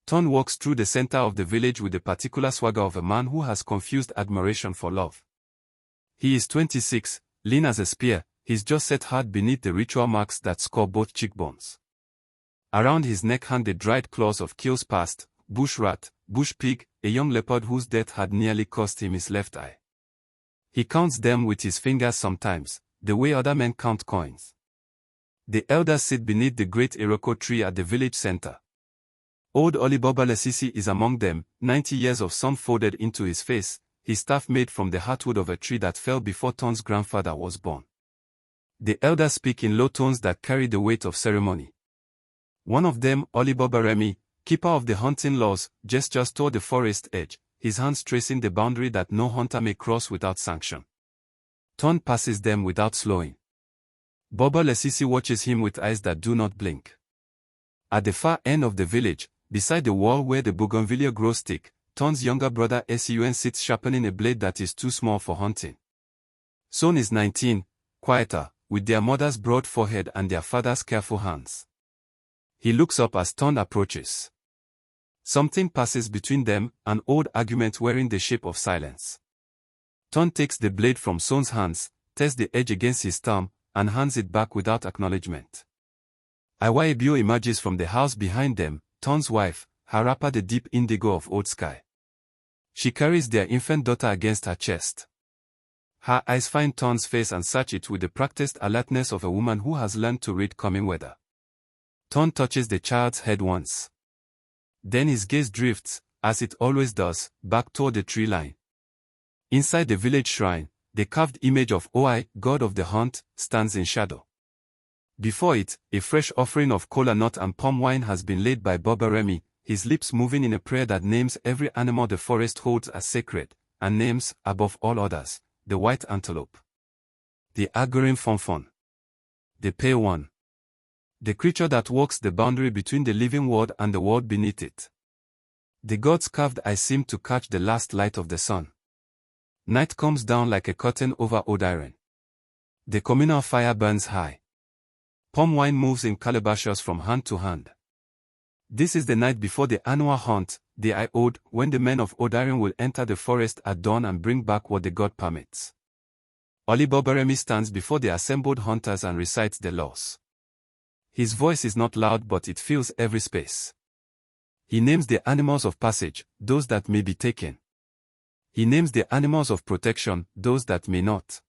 Ton walks through the center of the village with the particular swagger of a man who has confused admiration for love. He is 26, lean as a spear, his jaw set hard beneath the ritual marks that score both cheekbones. Around his neck hang the dried claws of kills past, bush rat, bush pig, a young leopard whose death had nearly cost him his left eye. He counts them with his fingers sometimes, the way other men count coins. The elders sit beneath the great Iroko tree at the village center. Old Olibaba Lesisi is among them, 90 years of sun folded into his face, his staff made from the heartwood of a tree that fell before Ton's grandfather was born. The elders speak in low tones that carry the weight of ceremony. One of them, Olibaba Remi, keeper of the hunting laws, gestures toward the forest edge, his hands tracing the boundary that no hunter may cross without sanction. Ton passes them without slowing. Boba Lesisi watches him with eyes that do not blink. At the far end of the village, beside the wall where the bougainvillea grows thick, Ton's younger brother Sun sits sharpening a blade that is too small for hunting. Son is 19, quieter, with their mother's broad forehead and their father's careful hands. He looks up as Ton approaches. Something passes between them, an old argument wearing the shape of silence. Ton takes the blade from Son's hands, tests the edge against his thumb, and hands it back without acknowledgement. Iwaebio emerges from the house behind them, Ton's wife, her wrapper the deep indigo of old sky. She carries their infant daughter against her chest. Her eyes find Ton's face and search it with the practiced alertness of a woman who has learned to read coming weather. Ton touches the child's head once. Then his gaze drifts, as it always does, back toward the tree line. Inside the village shrine, the carved image of Oi, god of the hunt, stands in shadow. Before it, a fresh offering of kola nut and palm wine has been laid by Boba Remi, his lips moving in a prayer that names every animal the forest holds as sacred, and names, above all others, the white antelope, the Agorim Fonfon, the pale one, the creature that walks the boundary between the living world and the world beneath it. The god's carved eyes seem to catch the last light of the sun. Night comes down like a curtain over Odiren. The communal fire burns high. Palm wine moves in calabashes from hand to hand. This is the night before the annual hunt, the Iod, when the men of Odiren will enter the forest at dawn and bring back what the god permits. Olibobaremi stands before the assembled hunters and recites the laws. His voice is not loud but it fills every space. He names the animals of passage, those that may be taken. He names the animals of protection, those that may not.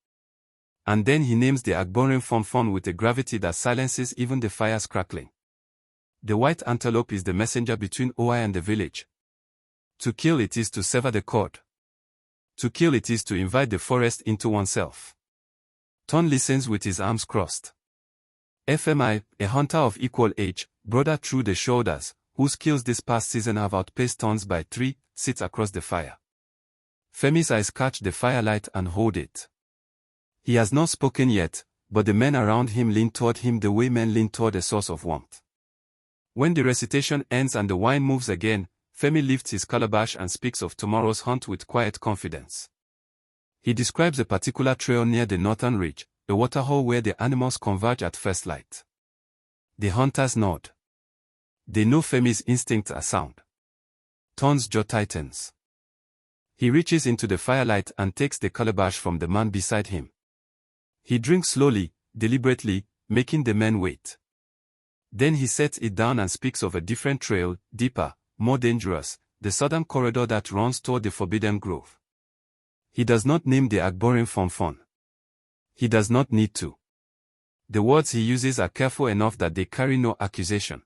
And then he names the Agborin Fonfon with a gravity that silences even the fire's crackling. The white antelope is the messenger between Oi and the village. To kill it is to sever the cord. To kill it is to invite the forest into oneself. Ton listens with his arms crossed. FMI, a hunter of equal age, brother through the shoulders, whose skills this past season have outpaced Ton's by 3, sits across the fire. Femi's eyes catch the firelight and hold it. He has not spoken yet, but the men around him lean toward him the way men lean toward a source of warmth. When the recitation ends and the wine moves again, Femi lifts his calabash and speaks of tomorrow's hunt with quiet confidence. He describes a particular trail near the northern ridge, a waterhole where the animals converge at first light. The hunters nod. They know Femi's instincts are sound. Ton's jaw tightens. He reaches into the firelight and takes the calabash from the man beside him. He drinks slowly, deliberately, making the men wait. Then he sets it down and speaks of a different trail, deeper, more dangerous, the southern corridor that runs toward the Forbidden Grove. He does not name the Agborin Fonfon. He does not need to. The words he uses are careful enough that they carry no accusation.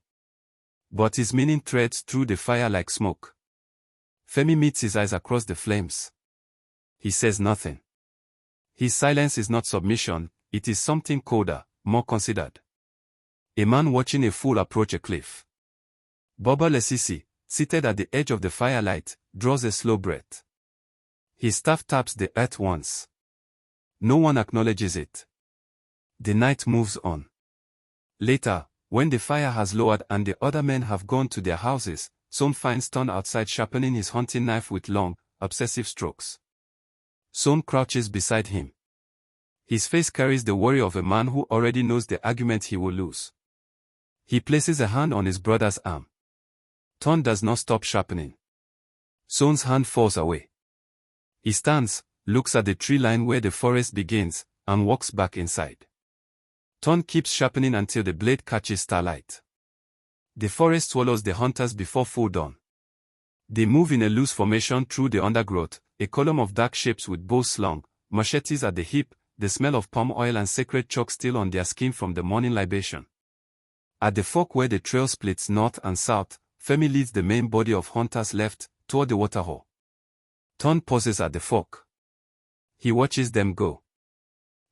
But his meaning threads through the fire like smoke. Femi meets his eyes across the flames. He says nothing. His silence is not submission, it is something colder, more considered. A man watching a fool approach a cliff. Boba Lesisi, seated at the edge of the firelight, draws a slow breath. His staff taps the earth once. No one acknowledges it. The night moves on. Later, when the fire has lowered and the other men have gone to their houses, Son finds Ton outside sharpening his hunting knife with long, obsessive strokes. Son crouches beside him. His face carries the worry of a man who already knows the argument he will lose. He places a hand on his brother's arm. Ton does not stop sharpening. Son's hand falls away. He stands, looks at the tree line where the forest begins, and walks back inside. Ton keeps sharpening until the blade catches starlight. The forest swallows the hunters before full dawn. They move in a loose formation through the undergrowth, a column of dark shapes with bows slung, machetes at the hip, the smell of palm oil and sacred chalk still on their skin from the morning libation. At the fork where the trail splits north and south, Femi leads the main body of hunters left, toward the waterhole. Ton pauses at the fork. He watches them go.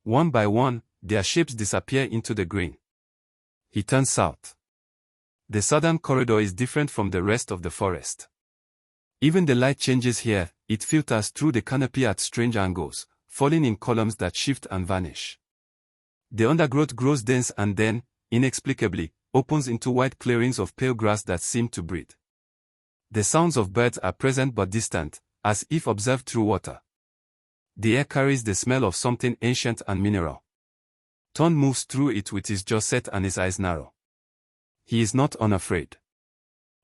One by one, their shapes disappear into the green. He turns south. The southern corridor is different from the rest of the forest. Even the light changes here, it filters through the canopy at strange angles, falling in columns that shift and vanish. The undergrowth grows dense and then, inexplicably, opens into wide clearings of pale grass that seem to breathe. The sounds of birds are present but distant, as if observed through water. The air carries the smell of something ancient and mineral. Ton moves through it with his jaw set and his eyes narrow. He is not unafraid.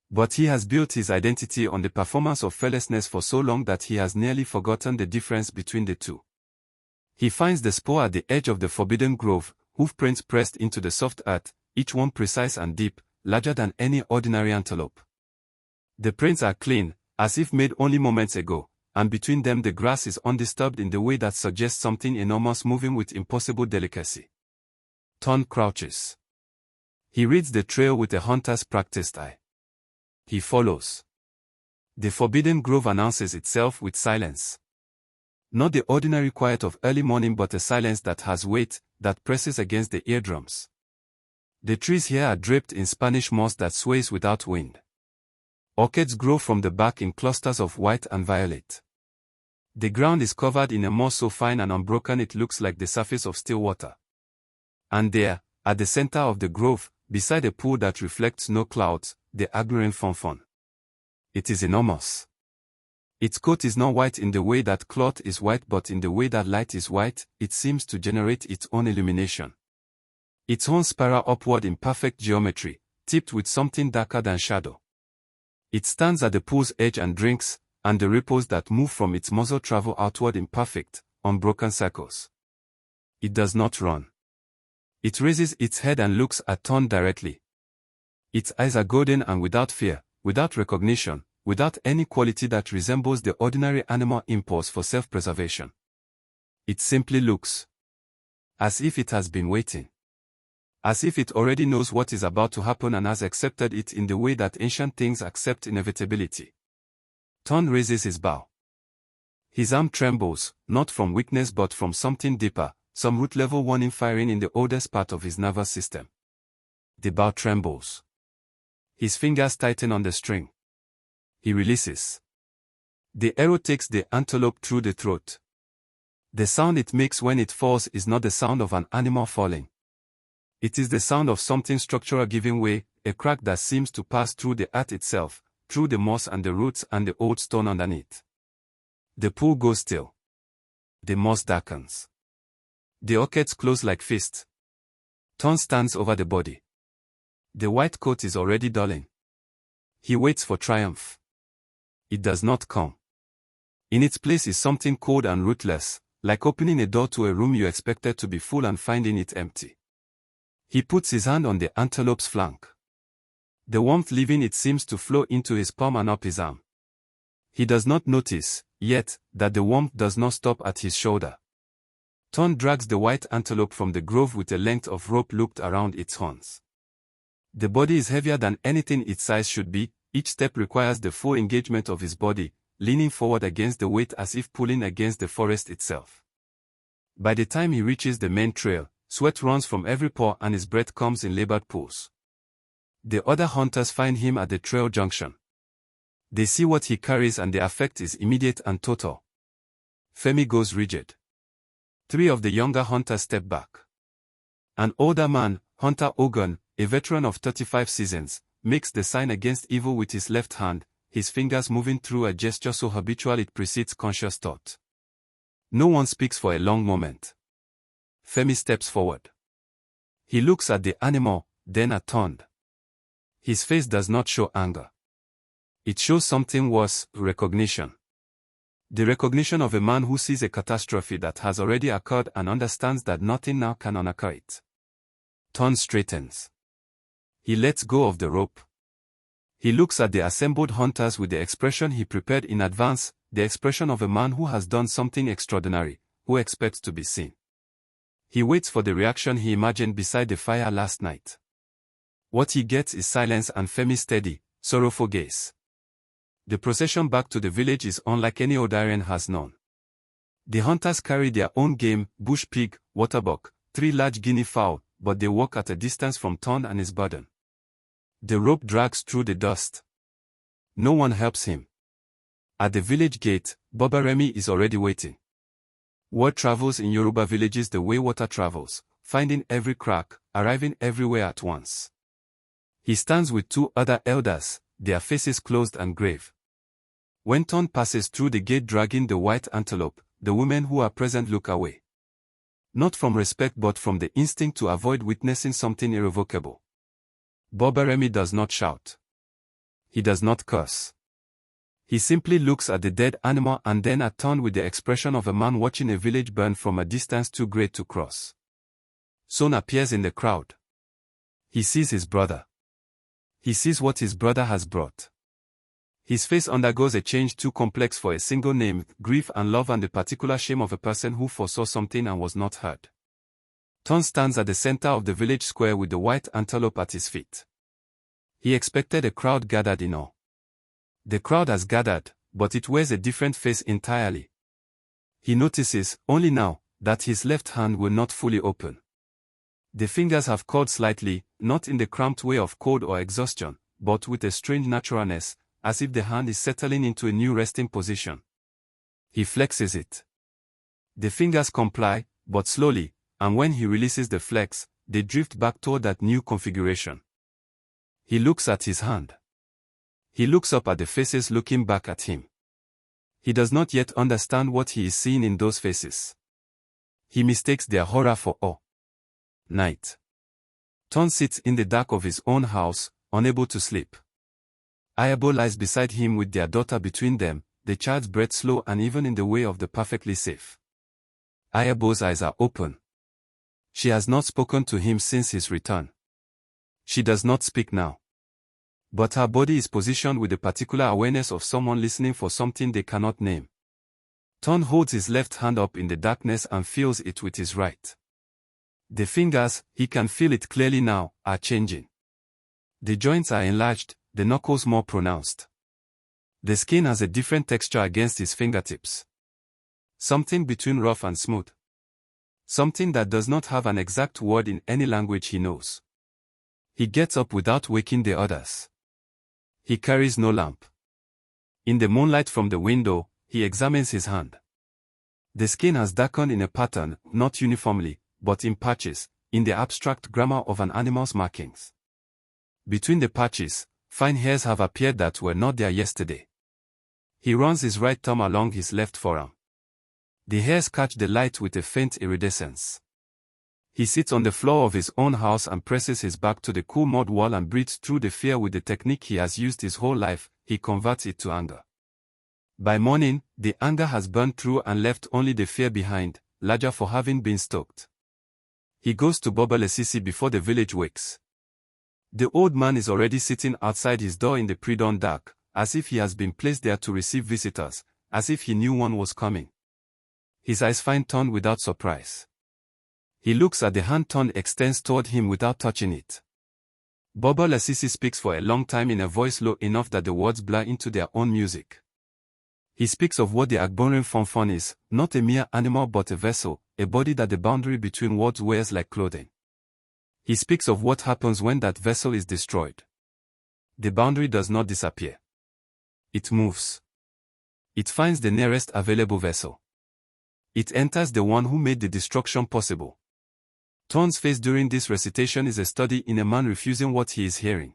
But he has built his identity on the performance of fearlessness for so long that he has nearly forgotten the difference between the two. He finds the spoor at the edge of the forbidden grove, hoof prints pressed into the soft earth, each one precise and deep, larger than any ordinary antelope. The prints are clean, as if made only moments ago, and between them the grass is undisturbed in the way that suggests something enormous moving with impossible delicacy. Ton crouches. He reads the trail with a hunter's practiced eye. He follows. The forbidden grove announces itself with silence. Not the ordinary quiet of early morning but a silence that has weight, that presses against the eardrums. The trees here are draped in Spanish moss that sways without wind. Orchids grow from the bark in clusters of white and violet. The ground is covered in a moss so fine and unbroken it looks like the surface of still water. And there, at the center of the grove, beside a pool that reflects no clouds, the Agrian fonfon. It is enormous. Its coat is not white in the way that cloth is white but in the way that light is white, it seems to generate its own illumination. Its horns spiral upward in perfect geometry, tipped with something darker than shadow. It stands at the pool's edge and drinks, and the ripples that move from its muzzle travel outward in perfect, unbroken circles. It does not run. It raises its head and looks at Ton directly. Its eyes are golden and without fear, without recognition, without any quality that resembles the ordinary animal impulse for self-preservation. It simply looks. As if it has been waiting. As if it already knows what is about to happen and has accepted it in the way that ancient things accept inevitability. Ton raises his bow. His arm trembles, not from weakness but from something deeper, some root-level warning firing in the oldest part of his nervous system. The bow trembles. His fingers tighten on the string. He releases. The arrow takes the antelope through the throat. The sound it makes when it falls is not the sound of an animal falling. It is the sound of something structural giving way, a crack that seems to pass through the earth itself, through the moss and the roots and the old stone underneath. The pool goes still. The moss darkens. The orchids close like fists. Ton stands over the body. The white coat is already dulling. He waits for triumph. It does not come. In its place is something cold and rootless, like opening a door to a room you expected to be full and finding it empty. He puts his hand on the antelope's flank. The warmth leaving it seems to flow into his palm and up his arm. He does not notice, yet, that the warmth does not stop at his shoulder. Ton drags the white antelope from the grove with a length of rope looped around its horns. The body is heavier than anything its size should be, each step requires the full engagement of his body, leaning forward against the weight as if pulling against the forest itself. By the time he reaches the main trail, sweat runs from every pore and his breath comes in labored pulls. The other hunters find him at the trail junction. They see what he carries and the effect is immediate and total. Femi goes rigid. 3 of the younger hunters step back. An older man, Hunter Ogun, a veteran of 35 seasons, makes the sign against evil with his left hand, his fingers moving through a gesture so habitual it precedes conscious thought. No one speaks for a long moment. Femi steps forward. He looks at the animal, then at Ton. His face does not show anger. It shows something worse: recognition. The recognition of a man who sees a catastrophe that has already occurred and understands that nothing now can unoccur it. Ton straightens. He lets go of the rope. He looks at the assembled hunters with the expression he prepared in advance, the expression of a man who has done something extraordinary, who expects to be seen. He waits for the reaction he imagined beside the fire last night. What he gets is silence and Femi's steady, sorrowful gaze. The procession back to the village is unlike any Odarian has known. The hunters carry their own game: bush pig, waterbuck, 3 large guinea fowl, but they walk at a distance from Ton and his burden. The rope drags through the dust. No one helps him. At the village gate, Bobaremi is already waiting. Word travels in Yoruba villages the way water travels, finding every crack, arriving everywhere at once. He stands with 2 other elders, their faces closed and grave. When Ton passes through the gate dragging the white antelope, the women who are present look away. Not from respect but from the instinct to avoid witnessing something irrevocable. Bobaremi does not shout. He does not curse. He simply looks at the dead animal and then at Ton with the expression of a man watching a village burn from a distance too great to cross. Son appears in the crowd. He sees his brother. He sees what his brother has brought. His face undergoes a change too complex for a single name: grief and love and the particular shame of a person who foresaw something and was not heard. Ton stands at the center of the village square with the white antelope at his feet. He expected a crowd gathered in awe. The crowd has gathered, but it wears a different face entirely. He notices, only now, that his left hand will not fully open. The fingers have curled slightly, not in the cramped way of cold or exhaustion, but with a strange naturalness, as if the hand is settling into a new resting position. He flexes it. The fingers comply, but slowly, and when he releases the flex, they drift back toward that new configuration. He looks at his hand. He looks up at the faces looking back at him. He does not yet understand what he is seeing in those faces. He mistakes their horror for awe. Night. Ton sits in the dark of his own house, unable to sleep. Ayabo lies beside him with their daughter between them, the child's breath slow and even in the way of the perfectly safe. Ayabo's eyes are open. She has not spoken to him since his return. She does not speak now. But her body is positioned with the particular awareness of someone listening for something they cannot name. Ton holds his left hand up in the darkness and feels it with his right. The fingers, he can feel it clearly now, are changing. The joints are enlarged, the knuckles more pronounced. The skin has a different texture against his fingertips. Something between rough and smooth. Something that does not have an exact word in any language he knows. He gets up without waking the others. He carries no lamp. In the moonlight from the window, he examines his hand. The skin has darkened in a pattern, not uniformly, but in patches, in the abstract grammar of an animal's markings. Between the patches, fine hairs have appeared that were not there yesterday. He runs his right thumb along his left forearm. The hairs catch the light with a faint iridescence. He sits on the floor of his own house and presses his back to the cool mud wall and breathes through the fear with the technique he has used his whole life. He converts it to anger. By morning, the anger has burned through and left only the fear behind, larger for having been stoked. He goes to Boba Lesisi before the village wakes. The old man is already sitting outside his door in the pre-dawn dark, as if he has been placed there to receive visitors, as if he knew one was coming. His eyes find Ton without surprise. He looks at the hand Ton extends toward him without touching it. Boba Lesisi speaks for a long time in a voice low enough that the words blur into their own music. He speaks of what the Agbonrin Fonfon is, not a mere animal but a vessel, a body that the boundary between words wears like clothing. He speaks of what happens when that vessel is destroyed. The boundary does not disappear. It moves. It finds the nearest available vessel. It enters the one who made the destruction possible. Ton's face during this recitation is a study in a man refusing what he is hearing.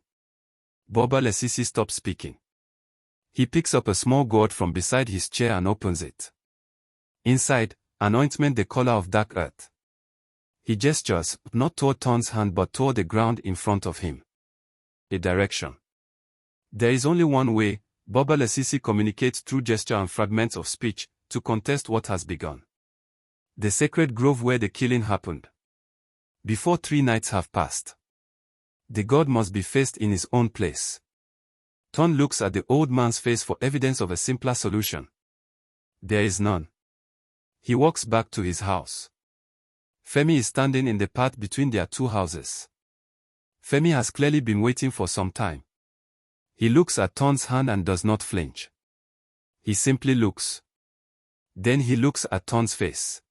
Boba Lesisi stops speaking. He picks up a small gourd from beside his chair and opens it. Inside, an ointment the color of dark earth. He gestures, not toward Ton's hand but toward the ground in front of him. A direction. There is only one way, Baba Lasisi communicates through gesture and fragments of speech, to contest what has begun. The sacred grove where the killing happened. Before 3 nights have passed, the god must be faced in his own place. Ton looks at the old man's face for evidence of a simpler solution. There is none. He walks back to his house. Femi is standing in the path between their 2 houses. Femi has clearly been waiting for some time. He looks at Ton's hand and does not flinch. He simply looks. Then he looks at Ton's face.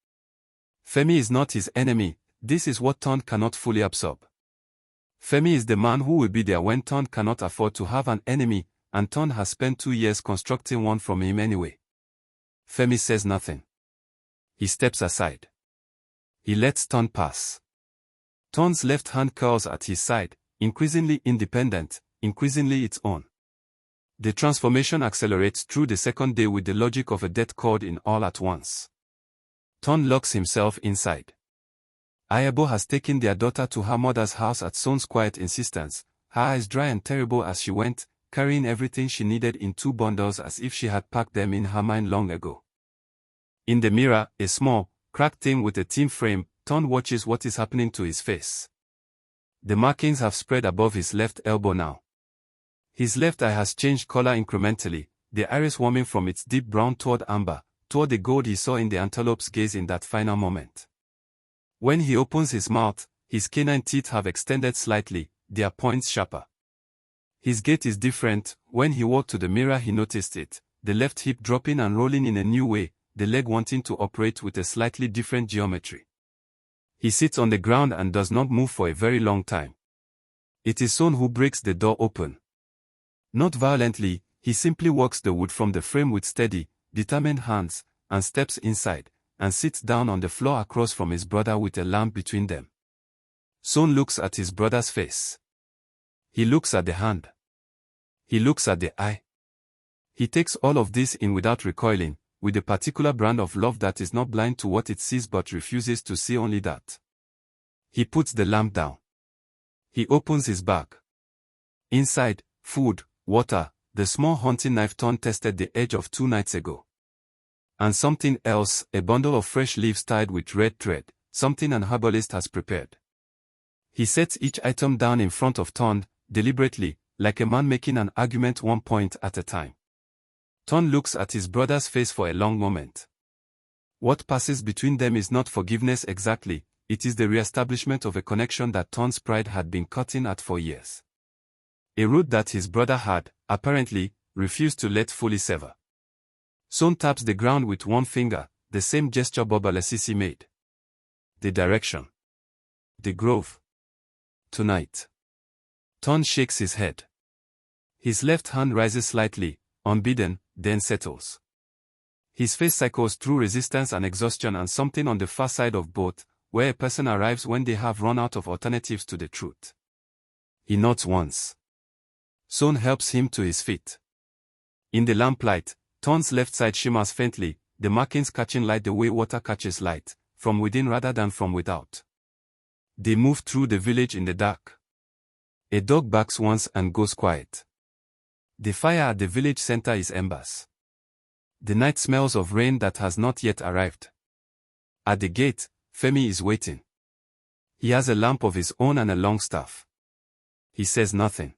Femi is not his enemy, this is what Ton cannot fully absorb. Femi is the man who will be there when Ton cannot afford to have an enemy, and Ton has spent 2 years constructing one from him anyway. Femi says nothing. He steps aside. He lets Ton pass. Ton's left hand curls at his side, increasingly independent, increasingly its own. The transformation accelerates through the second day with the logic of a death called in all at once. Ton locks himself inside. Ayabo has taken their daughter to her mother's house at Son's quiet insistence, her eyes dry and terrible as she went, carrying everything she needed in 2 bundles as if she had packed them in her mind long ago. In the mirror, a small, cracked thing with a thin frame, Ton watches what is happening to his face. The markings have spread above his left elbow now. His left eye has changed color incrementally, the iris warming from its deep brown toward amber, toward the gold he saw in the antelope's gaze in that final moment. When he opens his mouth, his canine teeth have extended slightly, their points sharper. His gait is different. When he walked to the mirror he noticed it, the left hip dropping and rolling in a new way, the leg wanting to operate with a slightly different geometry. He sits on the ground and does not move for a very long time. It is Son who breaks the door open. Not violently, he simply walks the wood from the frame with steady, determined hands, and steps inside, and sits down on the floor across from his brother with a lamp between them. Son looks at his brother's face. He looks at the hand. He looks at the eye. He takes all of this in without recoiling, with a particular brand of love that is not blind to what it sees but refuses to see only that. He puts the lamp down. He opens his bag. Inside, food, water, the small hunting knife Ton tested the edge of 2 nights ago. And something else, a bundle of fresh leaves tied with red thread, something an herbalist has prepared. He sets each item down in front of Ton, deliberately, like a man making an argument 1 point at a time. Ton looks at his brother's face for a long moment. What passes between them is not forgiveness exactly, it is the re-establishment of a connection that Ton's pride had been cutting at for years. A root that his brother had, apparently, refused to let fully sever. Son taps the ground with 1 finger, the same gesture Baba Lasisi made. The direction. The grove. Tonight. Ton shakes his head. His left hand rises slightly, unbidden, then settles. His face cycles through resistance and exhaustion and something on the far side of both, where a person arrives when they have run out of alternatives to the truth. He nods once. Son helps him to his feet. In the lamplight, Ton's left side shimmers faintly, the markings catching light the way water catches light, from within rather than from without. They move through the village in the dark. A dog barks once and goes quiet. The fire at the village center is embers. The night smells of rain that has not yet arrived. At the gate, Femi is waiting. He has a lamp of his own and a long staff. He says nothing.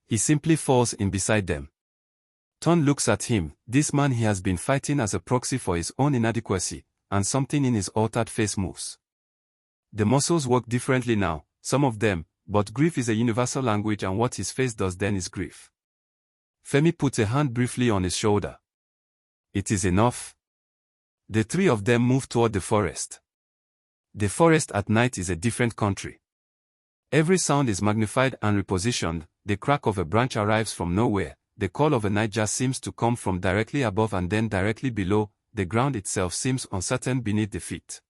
He simply falls in beside them. Ton looks at him, this man he has been fighting as a proxy for his own inadequacy, and something in his altered face moves. The muscles work differently now, some of them, but grief is a universal language and what his face does then is grief. Femi puts a hand briefly on his shoulder. It is enough. The 3 of them move toward the forest. The forest at night is a different country. Every sound is magnified and repositioned, the crack of a branch arrives from nowhere, the call of a nightjar seems to come from directly above and then directly below, the ground itself seems uncertain beneath the feet.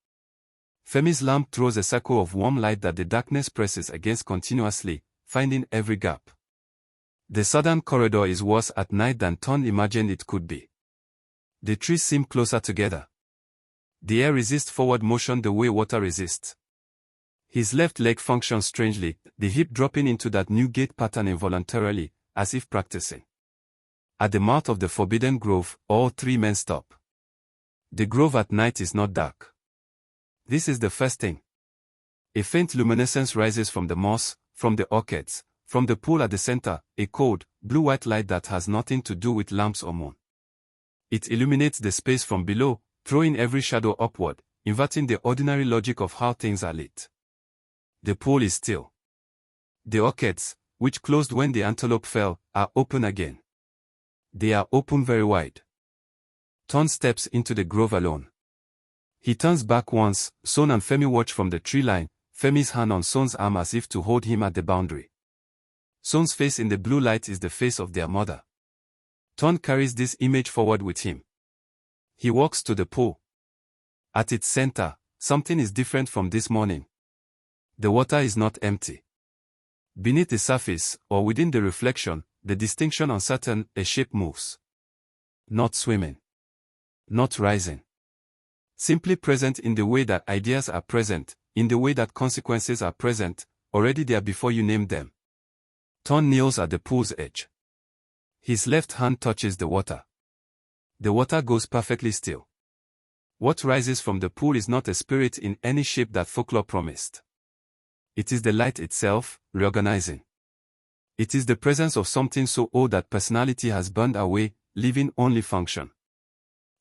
Femi's lamp throws a circle of warm light that the darkness presses against continuously, finding every gap. The southern corridor is worse at night than Ton imagined it could be. The trees seem closer together. The air resists forward motion the way water resists. His left leg functions strangely, the hip dropping into that new gait pattern involuntarily, as if practicing. At the mouth of the forbidden grove, all three men stop. The grove at night is not dark. This is the first thing. A faint luminescence rises from the moss, from the orchids, from the pool at the center, a cold, blue-white light that has nothing to do with lamps or moon. It illuminates the space from below, throwing every shadow upward, inverting the ordinary logic of how things are lit. The pool is still. The orchids, which closed when the antelope fell, are open again. They are open very wide. Ton steps into the grove alone. He turns back once. Son and Femi watch from the tree line, Femi's hand on Son's arm as if to hold him at the boundary. Son's face in the blue light is the face of their mother. Ton carries this image forward with him. He walks to the pool. At its center, something is different from this morning. The water is not empty. Beneath the surface, or within the reflection, the distinction uncertain, a shape moves. Not swimming. Not rising. Simply present in the way that ideas are present, in the way that consequences are present, already there before you name them. Ton kneels at the pool's edge. His left hand touches the water. The water goes perfectly still. What rises from the pool is not a spirit in any shape that folklore promised. It is the light itself, reorganizing. It is the presence of something so old that personality has burned away, leaving only function.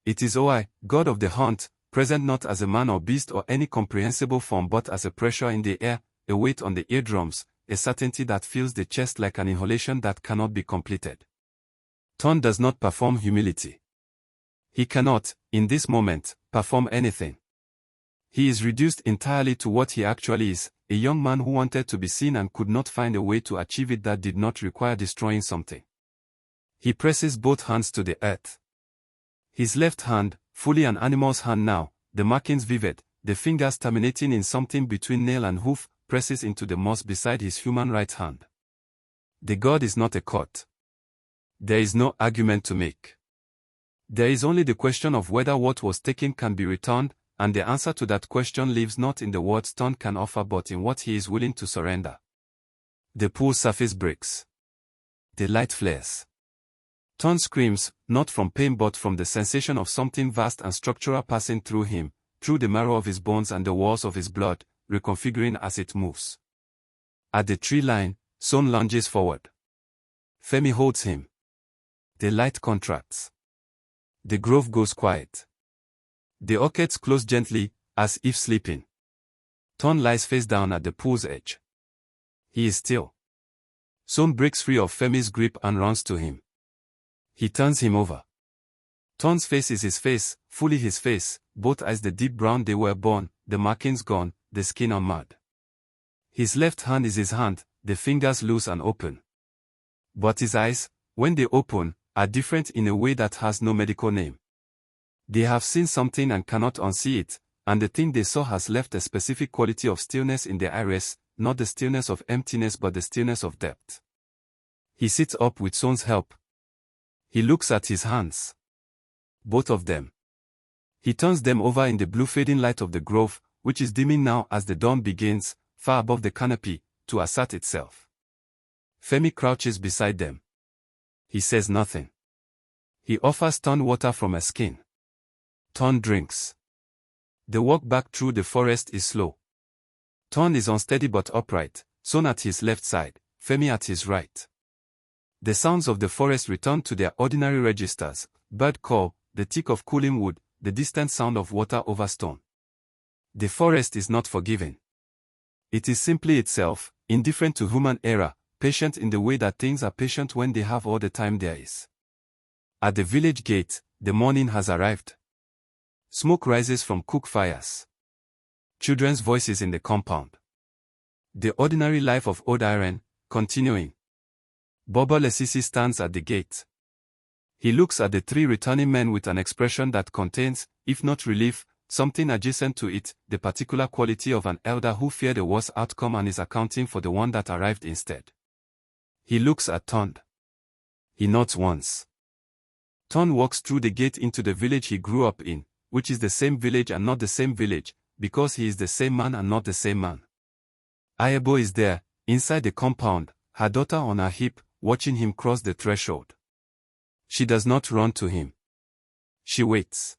It is Oi, God of the hunt, present not as a man or beast or any comprehensible form but as a pressure in the air, a weight on the eardrums, a certainty that fills the chest like an inhalation that cannot be completed. Ton does not perform humility. He cannot, in this moment, perform anything. He is reduced entirely to what he actually is, a young man who wanted to be seen and could not find a way to achieve it that did not require destroying something. He presses both hands to the earth. His left hand, fully an animal's hand now, the markings vivid, the fingers terminating in something between nail and hoof, presses into the moss beside his human right hand. The god is not a court. There is no argument to make. There is only the question of whether what was taken can be returned, and the answer to that question lives not in the words Ton can offer but in what he is willing to surrender. The pool surface breaks. The light flares. Ton screams, not from pain but from the sensation of something vast and structural passing through him, through the marrow of his bones and the walls of his blood, reconfiguring as it moves. At the tree line, Son lunges forward. Femi holds him. The light contracts. The grove goes quiet. The orchids close gently, as if sleeping. Ton lies face down at the pool's edge. He is still. Son breaks free of Femi's grip and runs to him. He turns him over. Ton's face is his face, fully his face, both eyes the deep brown they were born, the markings gone, the skin unmarred. His left hand is his hand, the fingers loose and open. But his eyes, when they open, are different in a way that has no medical name. They have seen something and cannot unsee it, and the thing they saw has left a specific quality of stillness in their iris, not the stillness of emptiness but the stillness of depth. He sits up with Son's help. He looks at his hands. Both of them. He turns them over in the blue fading light of the grove, which is dimming now as the dawn begins, far above the canopy, to assert itself. Femi crouches beside them. He says nothing. He offers Ton water from a skin. Ton drinks. The walk back through the forest is slow. Ton is unsteady but upright, Son at his left side, Femi at his right. The sounds of the forest return to their ordinary registers, bird call, the tick of cooling wood, the distant sound of water over stone. The forest is not forgiving. It is simply itself, indifferent to human error, patient in the way that things are patient when they have all the time there is. At the village gate, the morning has arrived. Smoke rises from cook fires. Children's voices in the compound. The ordinary life of Old Iron, continuing. Bobo Lesisi stands at the gate. He looks at the three returning men with an expression that contains, if not relief, something adjacent to it, the particular quality of an elder who feared a worse outcome and is accounting for the one that arrived instead. He looks at Ton. He nods once. Ton walks through the gate into the village he grew up in, which is the same village and not the same village, because he is the same man and not the same man. Ayebo is there, inside the compound, her daughter on her hip, watching him cross the threshold. She does not run to him. She waits.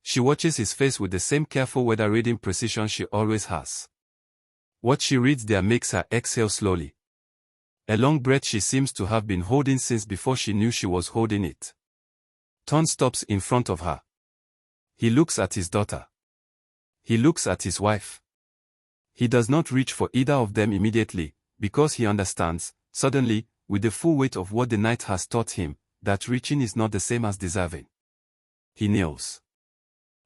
She watches his face with the same careful weather-reading precision she always has. What she reads there makes her exhale slowly. A long breath she seems to have been holding since before she knew she was holding it. Ton stops in front of her. He looks at his daughter. He looks at his wife. He does not reach for either of them immediately, because he understands, suddenly, with the full weight of what the night has taught him, that reaching is not the same as deserving. He kneels.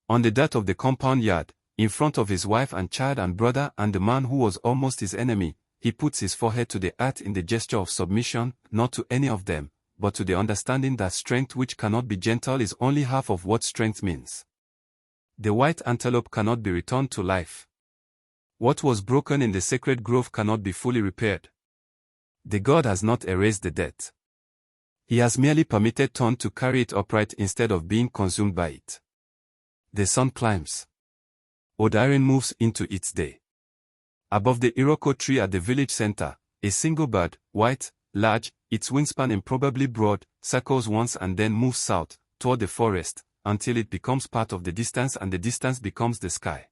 On the dirt of the compound yard, in front of his wife and child and brother and the man who was almost his enemy, he puts his forehead to the earth in the gesture of submission, not to any of them, but to the understanding that strength which cannot be gentle is only half of what strength means. The white antelope cannot be returned to life. What was broken in the sacred grove cannot be fully repaired. The God has not erased the debt. He has merely permitted Ton to carry it upright instead of being consumed by it. The sun climbs. Odiren moves into its day. Above the Iroko tree at the village center, a single bird, white, large, its wingspan improbably broad, circles once and then moves south, toward the forest, until it becomes part of the distance and the distance becomes the sky.